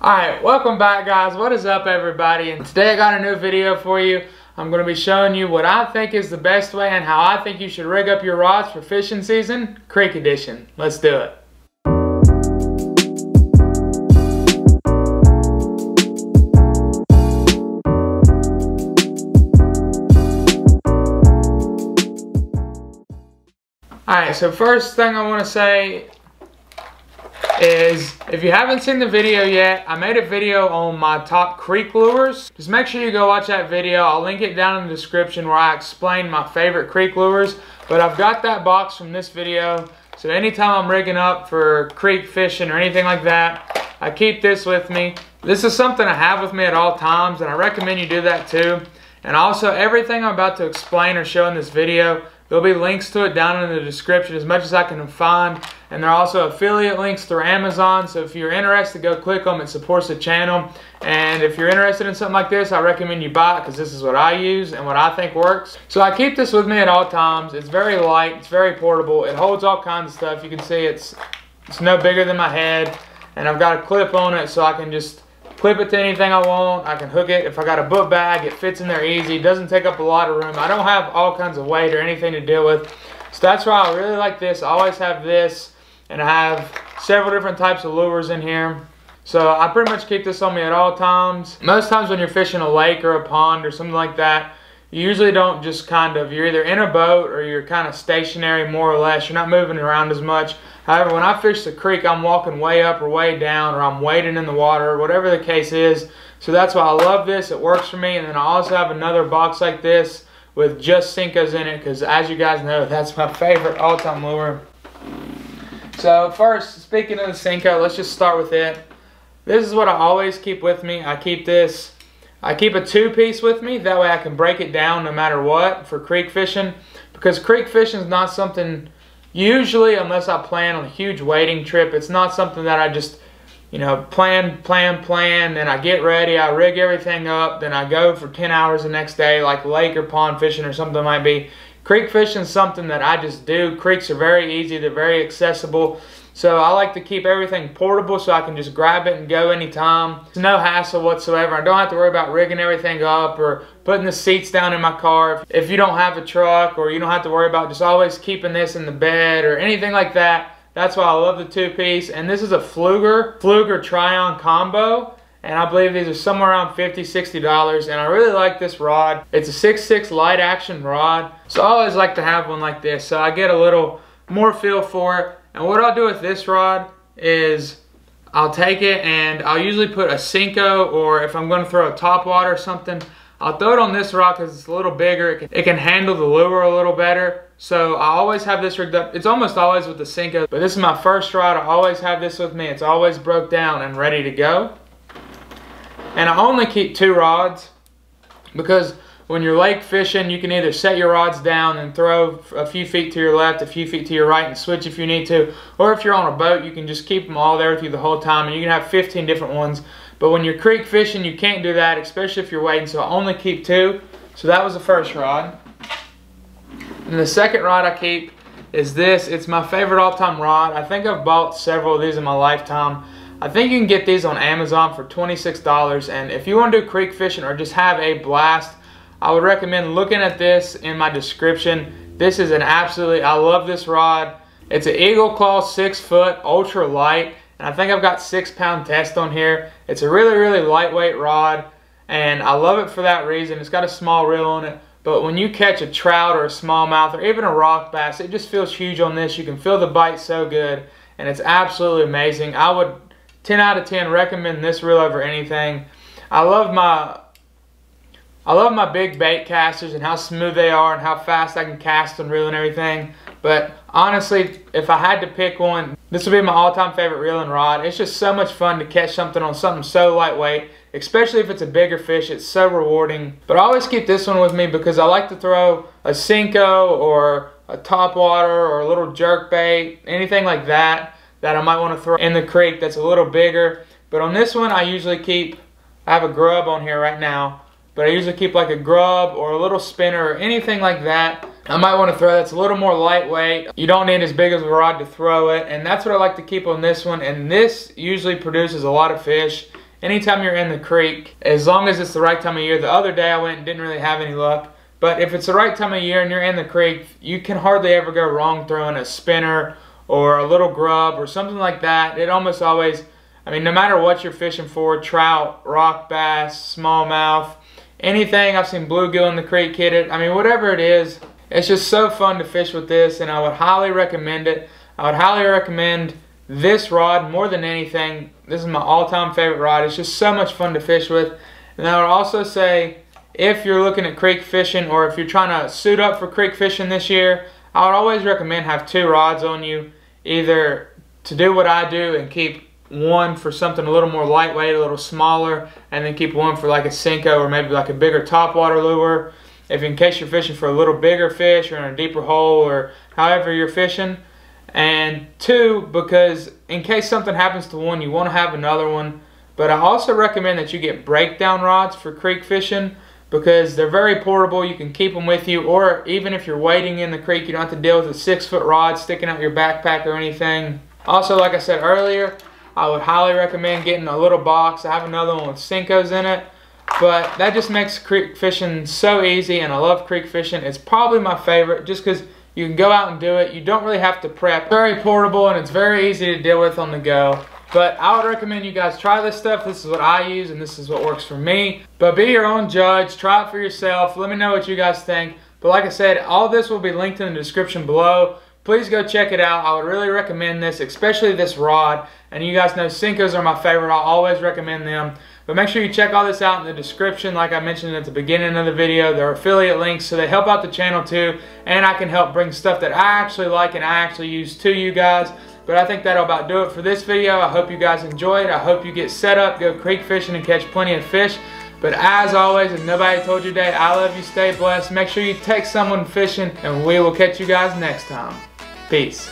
Alright, welcome back guys. What is up everybody? And today I got a new video for you. I'm going to be showing you what I think is the best way and how I think you should rig up your rods for fishing season, Creek Edition. Let's do it. Alright, so first thing I want to say is, if you haven't seen the video yet, I made a video on my top creek lures. Just make sure you go watch that video. I'll link it down in the description where I explain my favorite creek lures. But I've got that box from this video, so anytime I'm rigging up for creek fishing or anything like that, I keep this with me. This is something I have with me at all times, and I recommend you do that too. And also, everything I'm about to explain or show in this video, there'll be links to it down in the description as much as I can find. And there are also affiliate links through Amazon. So if you're interested, go click them. It supports the channel. And if you're interested in something like this, I recommend you buy it because this is what I use and what I think works. So I keep this with me at all times. It's very light. It's very portable. It holds all kinds of stuff. You can see it's no bigger than my head. And I've got a clip on it so I can just clip it to anything I want. I can hook it. If I got a book bag, it fits in there easy. It doesn't take up a lot of room. I don't have all kinds of weight or anything to deal with. So that's why I really like this. I always have this, and I have several different types of lures in here. So I pretty much keep this on me at all times. Most times when you're fishing a lake or a pond or something like that, you usually don't just you're either in a boat or you're kind of stationary more or less. You're not moving around as much. However, when I fish the creek, I'm walking way up or way down, or I'm wading in the water, whatever the case is. So that's why I love this. It works for me. And then I also have another box like this with just Senkos in it, because as you guys know, that's my favorite all-time lure. So first, speaking of the Senko, let's just start with it. This is what I always keep with me. I keep a two-piece with me. That way I can break it down no matter what for creek fishing. Because creek fishing is not something, usually, unless I plan on a huge wading trip, it's not something that I just, plan, and I get ready, I rig everything up, then I go for 10 hours the next day, like lake or pond fishing or something might be. Creek fishing is something that I just do. Creeks are very easy, they're very accessible. So I like to keep everything portable so I can just grab it and go anytime. It's no hassle whatsoever. I don't have to worry about rigging everything up or putting the seats down in my car. If you don't have a truck, or you don't have to worry about just always keeping this in the bed or anything like that. That's why I love the two-piece. And this is a Fluger Try-On combo. And I believe these are somewhere around $50, $60. And I really like this rod. It's a 6.6 light action rod. So I always like to have one like this, so I get a little more feel for it. And what I'll do with this rod is I'll take it and I'll usually put a Senko, or if I'm going to throw a top water or something, I'll throw it on this rod because it's a little bigger. It can handle the lure a little better. So I always have this rigged up. It's almost always with the Senko, but this is my first rod. I always have this with me. It's always broke down and ready to go. And I only keep two rods because when you're lake fishing, you can either set your rods down and throw a few feet to your left, a few feet to your right, and switch if you need to. Or if you're on a boat, you can just keep them all there with you the whole time, and you can have 15 different ones. But when you're creek fishing, you can't do that, especially if you're wading, so I only keep two. So that was the first rod. And the second rod I keep is this. It's my favorite all-time rod. I think I've bought several of these in my lifetime. I think you can get these on Amazon for $26. And if you want to do creek fishing or just have a blast, I would recommend looking at this in my description. This is I love this rod. It's an Eagle Claw 6-foot, ultra light, and I think I've got 6-pound test on here. It's a really, really lightweight rod, and I love it for that reason. It's got a small reel on it, but when you catch a trout or a smallmouth or even a rock bass, it just feels huge on this. You can feel the bite so good, and it's absolutely amazing. I would 10 out of 10 recommend this reel over anything. I love my big bait casters and how smooth they are and how fast I can cast and reel and everything. But honestly, if I had to pick one, this would be my all-time favorite reel and rod. It's just so much fun to catch something on something so lightweight, especially if it's a bigger fish. It's so rewarding. But I always keep this one with me because I like to throw a Senko or a top water or a little jerk bait, anything like that I might want to throw in the creek that's a little bigger. But on this one, I have a grub on here right now. But I usually keep like a grub or a little spinner or anything like that I might want to throw that's a little more lightweight. You don't need as big of a rod to throw it, and that's what I like to keep on this one. And this usually produces a lot of fish. anytime you're in the creek, as long as it's the right time of year. The other day I went and didn't really have any luck, but if it's the right time of year and you're in the creek, you can hardly ever go wrong throwing a spinner or a little grub or something like that. It almost always, I mean, no matter what you're fishing for, trout, rock bass, smallmouth, anything. I've seen bluegill in the creek hit it. I mean, whatever it is, it's just so fun to fish with this, and I would highly recommend it. I would highly recommend this rod more than anything. This is my all-time favorite rod. It's just so much fun to fish with. And I would also say, if you're looking at creek fishing, or if you're trying to suit up for creek fishing this year, I would always recommend have 2 rods on you, either to do what I do and keep one for something a little more lightweight, a little smaller, and then keep one for like a Senko or maybe like a bigger topwater lure, if in case you're fishing for a little bigger fish or in a deeper hole or however you're fishing. And 2, because in case something happens to one, you want to have another one. But I also recommend that you get breakdown rods for creek fishing, because they're very portable. You can keep them with you, or even if you're wading in the creek, you don't have to deal with a 6-foot rod sticking out your backpack or anything. Also, like I said earlier, I would highly recommend getting a little box. I have another one with Senkos in it, but that just makes creek fishing so easy, and I love creek fishing. It's probably my favorite just because you can go out and do it. You don't really have to prep. Very portable, and it's very easy to deal with on the go. But I would recommend you guys try this stuff. This is what I use, and this is what works for me. But be your own judge. Try it for yourself. Let me know what you guys think. But like I said, all this will be linked in the description below. Please go check it out. I would really recommend this, especially this rod. And you guys know Senkos are my favorite. I'll always recommend them. But make sure you check all this out in the description. Like I mentioned at the beginning of the video, there are affiliate links, so they help out the channel too. And I can help bring stuff that I actually like and I actually use to you guys. But I think that'll about do it for this video. I hope you guys enjoyed. I hope you get set up, go creek fishing, and catch plenty of fish. But as always, if nobody told you today, I love you, stay blessed. Make sure you take someone fishing, and we will catch you guys next time. Peace.